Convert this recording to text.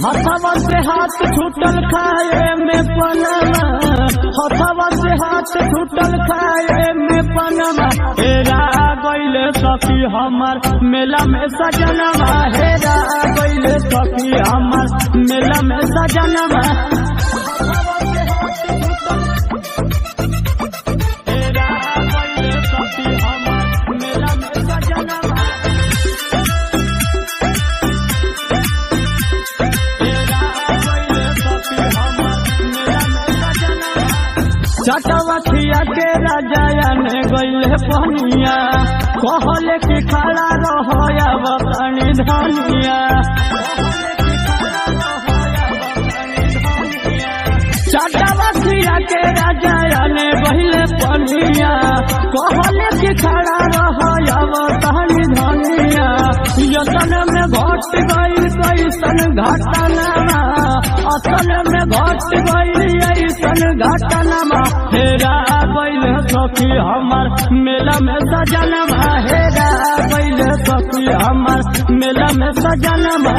हथवा से हाथ छूटल खाए में पनमा, हथवा से हाथ छूटल खाए में पनमा। हेरा गइले सखी हमार मेला में सजनवा, हेरा गइले सखी हमार मेला में सजनवा। चटवथिया के राजा ने गइले पनिया, कहले कि खड़ा रहो अब पानी धनिया। चटवथिया के राजा ने गइले पनिया, कहले कि खड़ा रहो अब पानी धनिया। यतन में घट गई कैसन घटना, असल में घट गई ऐसन घटना। हेरा गइले सखी हमार मेला में सजनवा, हेरा गइले सखी हमार मेला में सजनवा।